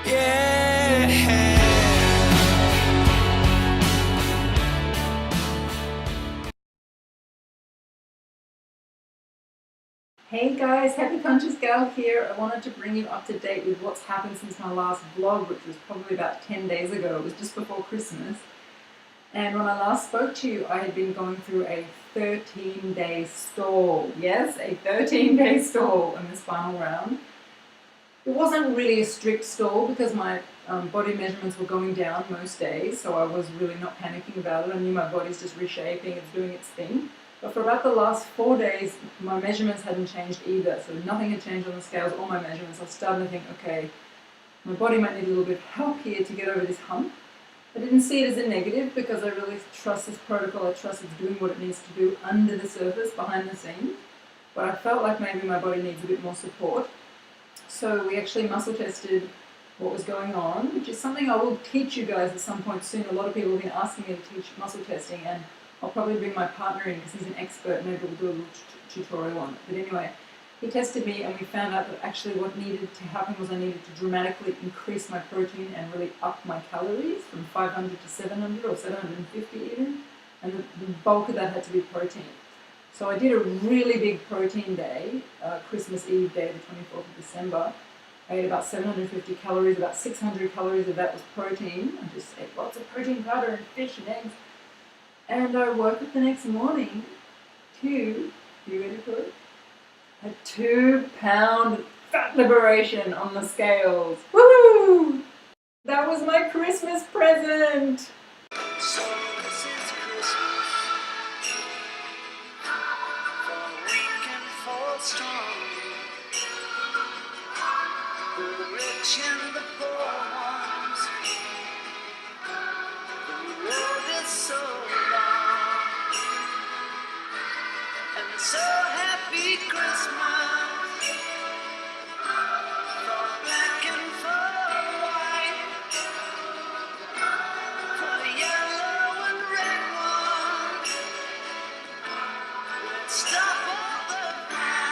Yeah. Hey guys, Happy Conscious Gal here. I wanted to bring you up to date with what's happened since my last vlog, which was probably about 10 days ago. It was just before Christmas. And when I last spoke to you, I had been going through a 13-day stall. Yes, a 13-day stall in this final round. It wasn't really a strict stall because my body measurements were going down most days, so I was really not panicking about it. I knew my body's just reshaping, it's doing its thing. But for about the last 4 days, my measurements hadn't changed either, so nothing had changed on the scales or my measurements. I was starting to think, okay, my body might need a little bit of help here to get over this hump. I didn't see it as a negative because I really trust this protocol. I trust it's doing what it needs to do under the surface, behind the scenes. But I felt like maybe my body needs a bit more support. So we actually muscle tested what was going on, which is something I will teach you guys at some point soon. A lot of people have been asking me to teach muscle testing, and I'll probably bring my partner in because he's an expert. Maybe we'll do a little tutorial on it. But anyway, he tested me and we found out that actually what needed to happen was I needed to dramatically increase my protein and really up my calories from 500 to 700 or 750 even. And the bulk of that had to be protein. So I did a really big protein day, Christmas Eve day, the 24th of December. I ate about 750 calories, about 600 calories of that was protein. I just ate lots of protein powder and fish and eggs. And I woke up the next morning to, you ready for it? A 2-pound fat liberation on the scales. Woohoo! That was my Christmas present! So this is Christmas, for weak and for strong, the rich and the poor ones. The road is so long, and so happy Christmas, for black and for white, for the yellow and red ones. Let's stop all the fight.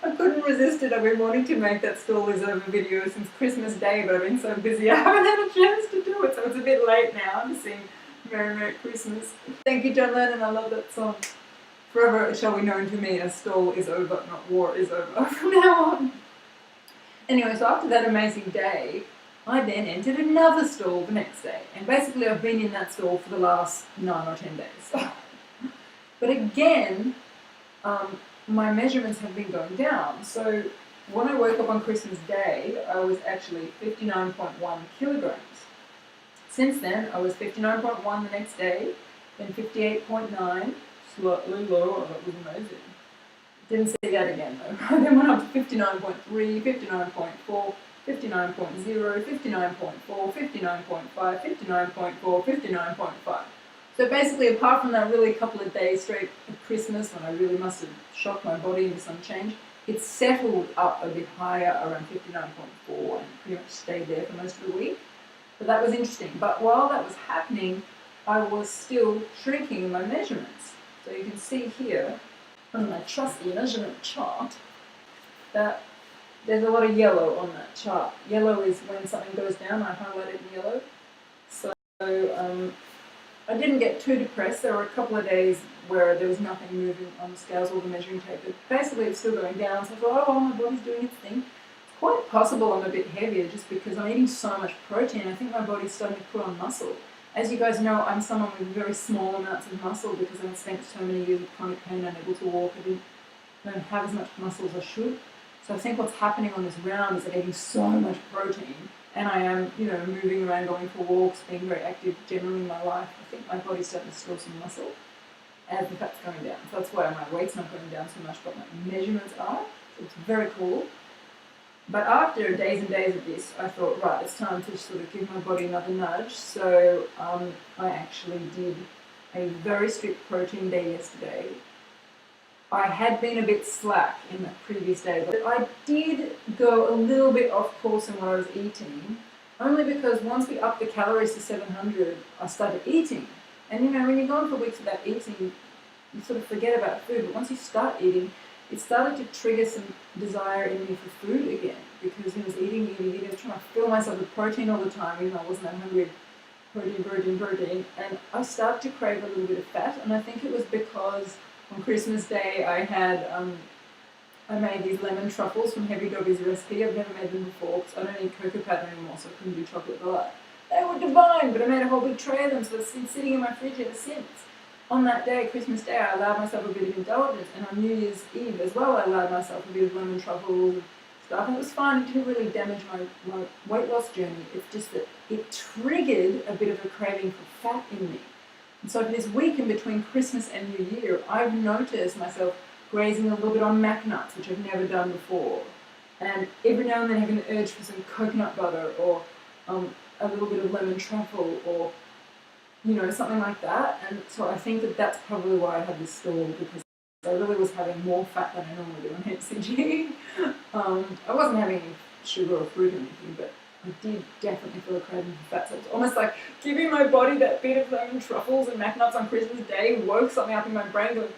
I couldn't resist it. I've been wanting to make that stall is over video since Christmas Day, but I've been so busy I haven't had a chance to do it, so it's a bit late now to sing Merry Merry Christmas. Thank you, John Lennon, I love that song. Forever it shall be known to me as stall is over, not war is over from now on. Anyway, so after that amazing day, I then entered another stall the next day, and basically I've been in that stall for the last 9 or 10 days. But again, my measurements have been going down. So when I woke up on Christmas Day, I was actually 59.1 kilograms. Since then, I was 59.1 the next day, then 58.9, slightly lower. That was amazing. Didn't see that again though. I then went up to 59.3, 59.4, 59.0, 59.4, 59.5, 59.4, 59.5. So basically, apart from that really couple of days straight at Christmas when I really must have shocked my body into some change, it settled up a bit higher around 59.4 and pretty much stayed there for most of the week. But that was interesting. But while that was happening, I was still shrinking in my measurements. So you can see here on my trusty measurement chart that there's a lot of yellow on that chart. Yellow is when something goes down. I highlight it in yellow. So I didn't get too depressed. There were a couple of days where there was nothing moving on the scales or the measuring tape, but basically it's still going down. So I thought, oh, well, my body's doing its thing. It's quite possible I'm a bit heavier just because I'm eating so much protein. I think my body's starting to put on muscle. As you guys know, I'm someone with very small amounts of muscle because I've spent so many years with chronic pain, unable to walk. I don't have as much muscle as I should. So I think what's happening on this round is I'm eating so much protein, and I am, moving around, going for walks, being very active generally in my life. I think my body's starting to store some muscle as the fat's going down. So that's why my weight's not going down so much, but my measurements are. So it's very cool. But after days and days of this, I thought, right, it's time to sort of give my body another nudge. So I actually did a very strict protein day yesterday. I had been a bit slack in the previous day, but I did go a little bit off course in what I was eating, only because once we upped the calories to 700, I started eating. And when you're going for weeks without eating, you sort of forget about food, but once you start eating, it started to trigger some desire in me for food again, because I was eating, I was trying to fill myself with protein all the time, even though I wasn't that hungry. Protein, and I started to crave a little bit of fat, and I think it was because on Christmas Day I made these lemon truffles from Heavy Doggy's recipe. I've never made them before because I don't eat cocoa powder anymore, so I couldn't do chocolate bar. They were divine, but I made a whole big tray of them, so they've been sitting in my fridge ever since. On that day, Christmas Day, I allowed myself a bit of indulgence, and on New Year's Eve as well, I allowed myself a bit of lemon truffles and stuff, and it was fine. It didn't really damage my weight loss journey. It's just that it triggered a bit of a craving for fat in me. And so for this week in between Christmas and New Year, I've noticed myself grazing a little bit on mac nuts, which I've never done before, and every now and then having an urge for some coconut butter or a little bit of lemon truffle or something like that. And so I think that that's probably why I had this stall, because I really was having more fat than I normally do on HCG. I wasn't having any sugar or fruit or anything, but I did definitely feel a craving for fat. So it's almost like giving my body that bit of lemon truffles and mac nuts on Christmas Day woke something up in my brain going,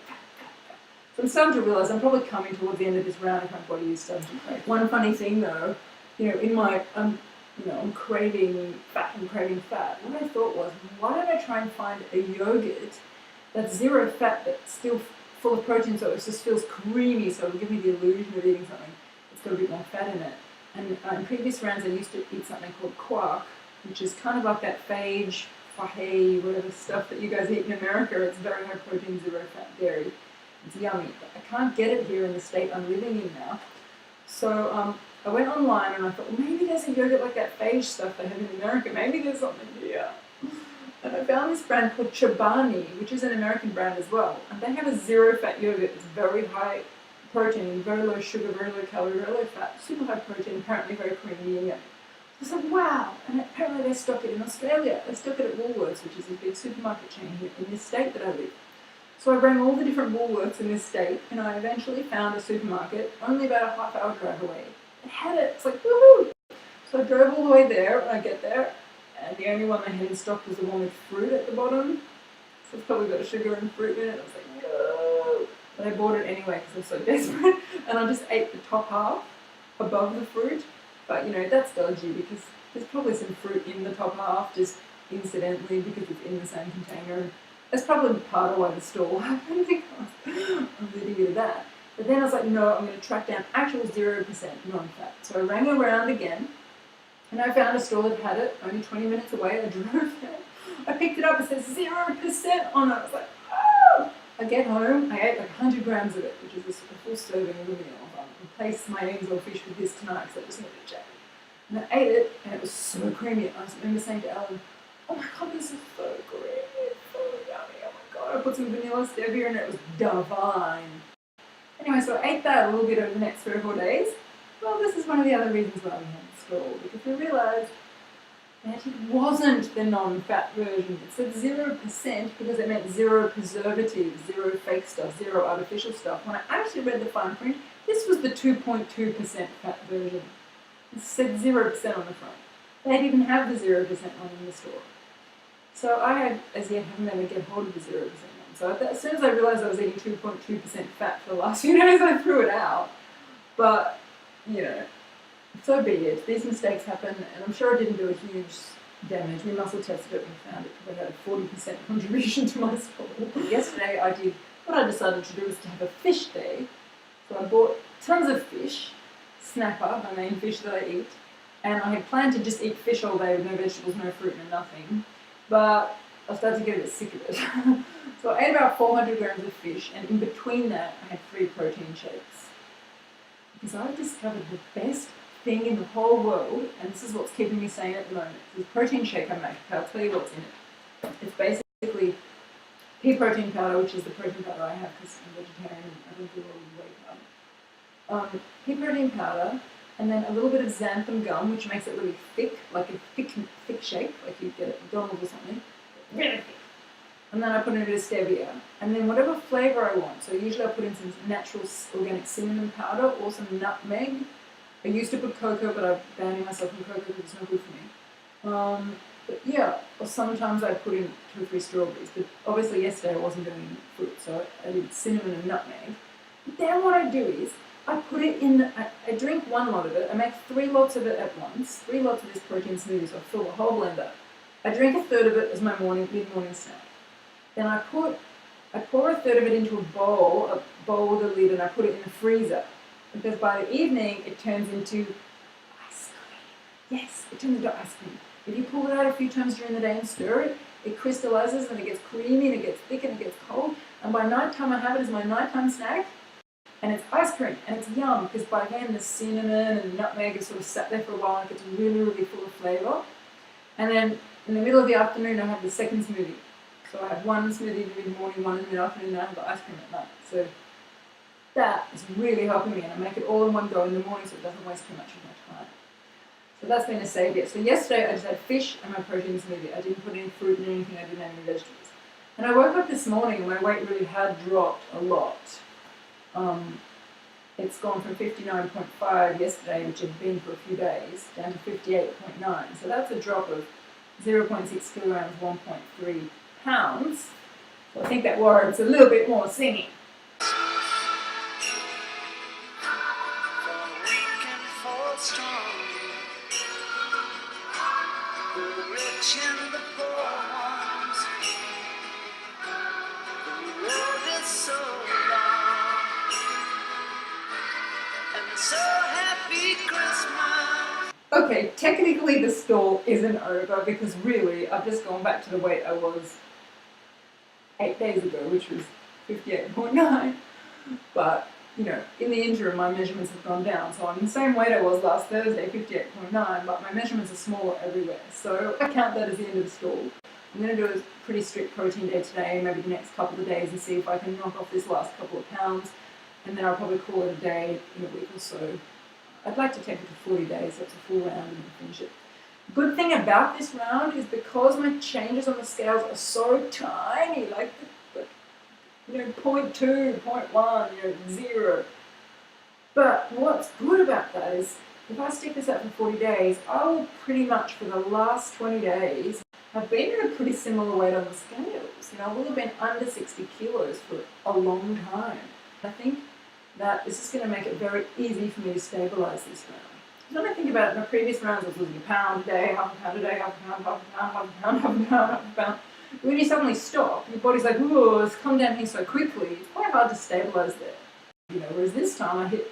so I'm starting to realise I'm probably coming towards the end of this round if my body is starting to crave. One funny thing though, in my, I'm craving fat and craving fat, what I thought was, why don't I try and find a yogurt that's zero fat but still full of protein, so it just feels creamy, so it'll give me the illusion of eating something that's got a bit more fat in it. And in previous rounds I used to eat something called quark, which is kind of like that phage, fahe, whatever stuff that you guys eat in America. It's very high protein, zero fat dairy. It's yummy, but I can't get it here in the state I'm living in now. So I went online and I thought, well, maybe there's a yogurt like that phage stuff they have in America. Maybe there's something here. And I found this brand called Chobani, which is an American brand as well. And they have a zero fat yogurt. It's very high protein, very low sugar, very low calorie, very low fat, super high protein, apparently very creamy and yummy. So I was like, wow. And apparently they stock it in Australia. They stock it at Woolworths, which is a big supermarket chain here in this state that I live. So I rang all the different Woolworths in this state, and I eventually found a supermarket only about a half-hour drive away. It had it. It's like, woohoo! So I drove all the way there, and I get there, and the only one they had in stock was the one with fruit at the bottom. So it's probably got a sugar and fruit in it. I was like, no! But I bought it anyway because I was so desperate, and I just ate the top half above the fruit. But, that's dodgy because there's probably some fruit in the top half, just incidentally, because it's in the same container. That's probably part of why the stall happened, because I'm leaving it at that. But then I was like, no, I'm going to track down actual 0% non-fat. So I rang around again, and I found a stall that had it, only 20 minutes away. I drove there. I picked it up, it says 0% on it. I was like, oh! I get home, I ate like 100 grams of it, which is a full serving of a meal. I'll replace my eggs or fish with this tonight because I just need to check. And I ate it, and it was so creamy. I remember saying to Ellen, oh my god, this is so creamy. I put some vanilla stevia in it. It was divine. Anyway, so I ate that a little bit over the next 3 or 4 days. Well, this is one of the other reasons why we had the stall, because we realised that it wasn't the non-fat version. It said 0% because it meant zero preservatives, zero fake stuff, zero artificial stuff. When I actually read the fine print, this was the 2.2% fat version. It said 0% on the front. They didn't even have the 0% one in the store. So I as yet haven't been able to get hold of the 0% one. So as soon as I realised I was eating 2.2% fat for the last few days, I threw it out. But, so be it. These mistakes happen, and I'm sure I didn't do a huge damage. We muscle tested it and found it because I had a 40% contribution to my stall. Yesterday what I decided to do was to have a fish day. So I bought tons of fish, snapper, my main fish that I eat, and I had planned to just eat fish all day with no vegetables, no fruit, no nothing. But I started to get a bit sick of it. So I ate about 400 grams of fish, and in between that I had 3 protein shakes. Because I've discovered the best thing in the whole world, and this is what's keeping me sane at the moment. This protein shake I make, I'll tell you what's in it. It's basically pea protein powder, which is the protein powder I have because I'm vegetarian and I don't do all the whey powder. Pea protein powder, and then a little bit of xanthan gum, which makes it really thick, like a thick shake, like you'd get at McDonald's or something. Really thick. And then I put in a bit of stevia. And then whatever flavour I want. So usually I put in some natural organic cinnamon powder or some nutmeg. I used to put cocoa, but I'm banning myself from cocoa because it's not good for me. But yeah, or sometimes I put in 2 or 3 strawberries. But obviously yesterday I wasn't doing fruit, so I did cinnamon and nutmeg. Then what I do is I put it in, I drink one lot of it, I make 3 lots of it at once, 3 lots of this protein smoothie, so I fill the whole blender. I drink a third of it as my mid-morning snack. Then I pour a third of it into a bowl with a lid, and I put it in the freezer. Because by the evening, it turns into ice cream. Yes, it turns into ice cream. If you pull it out a few times during the day and stir it, it crystallizes and it gets creamy and it gets thick and it gets cold. And by night time, I have it as my nighttime snack. And it's ice cream, and it's yum, because by then the cinnamon and nutmeg is sort of sat there for a while and it gets really, really full of flavour. And then in the middle of the afternoon, I have the second smoothie. So I have one smoothie in the morning, one in the mid-afternoon, and I have the ice cream at night. So that is really helping me, and I make it all in one go in the morning so it doesn't waste too much of my time. So that's been a saviour. So yesterday I just had fish and my protein smoothie. I didn't put any fruit in anything, I didn't have any vegetables. And I woke up this morning and my weight really had dropped a lot. It's gone from 59.5 yesterday, which had been for a few days, down to 58.9. So that's a drop of 0.6 kilograms, 1.3 pounds. So I think that warrants a little bit more singing. Okay, technically the stall isn't over because really I've just gone back to the weight I was 8 days ago, which was 58.9. But, you know, in the interim my measurements have gone down. So I'm the same weight I was last Thursday, 58.9, but my measurements are smaller everywhere. So I count that as the end of the stall. I'm going to do a pretty strict protein day today, maybe the next couple of days, and see if I can knock off this last couple of pounds. And then I'll probably call it a day in a week or so. I'd like to take it to 40 days, so it's a full round and finish it. Good thing about this round is because my changes on the scales are so tiny, like, you know, 0.2, 0.1, you know, 0. But what's good about that is if I stick this out for 40 days, I will pretty much for the last 20 days have been at a pretty similar weight on the scales. You know, I will have been under 60 kilos for a long time. I think that this is going to make it very easy for me to stabilise this round. When I think about it, my previous rounds I was losing a pound a day, half a pound a day, half a pound, half a pound, half a pound, half a pound, half a pound. When you suddenly stop, your body's like, whoa, it's come down here so quickly, it's quite hard to stabilise there. You know, whereas this time I hit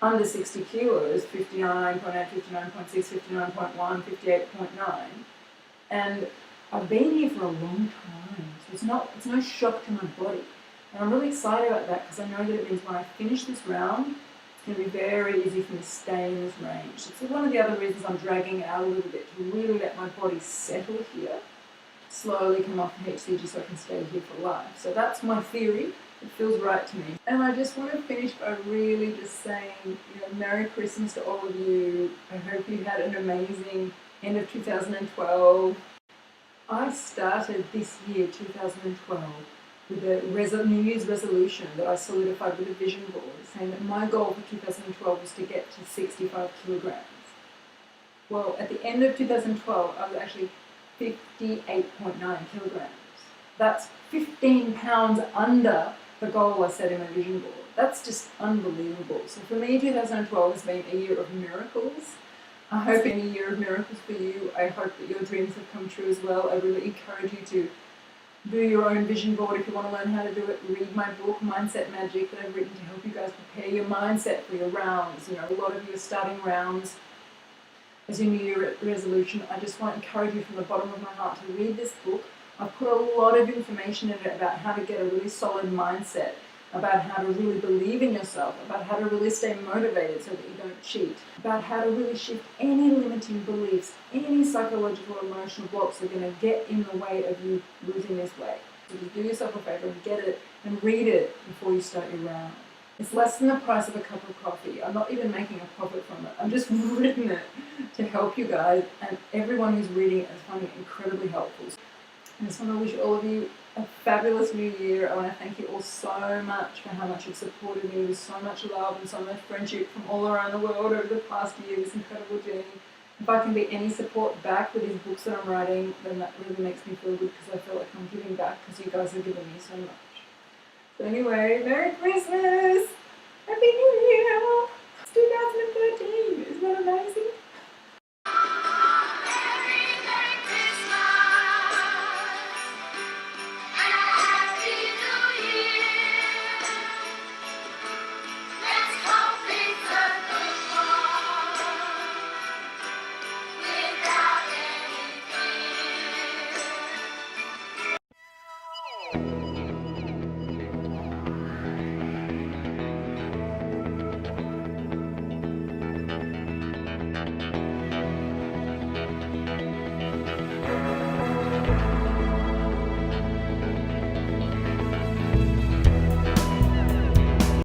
under 60 kilos, 59.8, 59.6, 59.1, 58.9, and I've been here for a long time, so it's no shock to my body. And I'm really excited about that because I know that it means when I finish this round, it's going to be very easy for me to stay in this range. It's one of the other reasons I'm dragging it out a little bit, to really let my body settle here, slowly come off the HCG so I can stay here for life. So that's my theory. It feels right to me. And I just want to finish by really just saying, you know, Merry Christmas to all of you. I hope you had an amazing end of 2012. I started this year, 2012, with a New Year's resolution that I solidified with a vision board, saying that my goal for 2012 was to get to 65 kilograms. Well, at the end of 2012, I was actually 58.9 kilograms. That's 15 pounds under the goal I set in my vision board. That's just unbelievable. So for me, 2012 has been a year of miracles. I hope it's been a year of miracles for you. I hope that your dreams have come true as well. I really encourage you to do your own vision board if you want to learn how to do it. Read my book, Mindset Magic, that I've written to help you guys prepare your mindset for your rounds. You know, a lot of you are starting rounds as your New Year resolution. I just want to encourage you from the bottom of my heart to read this book. I've put a lot of information in it about how to get a really solid mindset, about how to really believe in yourself, about how to really stay motivated so that you don't cheat, about how to really shift any limiting beliefs, any psychological or emotional blocks that are going to get in the way of you losing this weight. So just do yourself a favor and get it and read it before you start your round. It's less than the price of a cup of coffee. I'm not even making a profit from it. I've just written it to help you guys, and everyone who's reading it is finding it incredibly helpful. I just want to wish all of you a fabulous new year. I want to thank you all so much for how much you've supported me with so much love and so much friendship from all around the world over the past year, this incredible journey. If I can be any support back with these books that I'm writing, then that really makes me feel good because I feel like I'm giving back because you guys have given me so much. So anyway, Merry Christmas! Happy New Year! It's 2013. Isn't that amazing?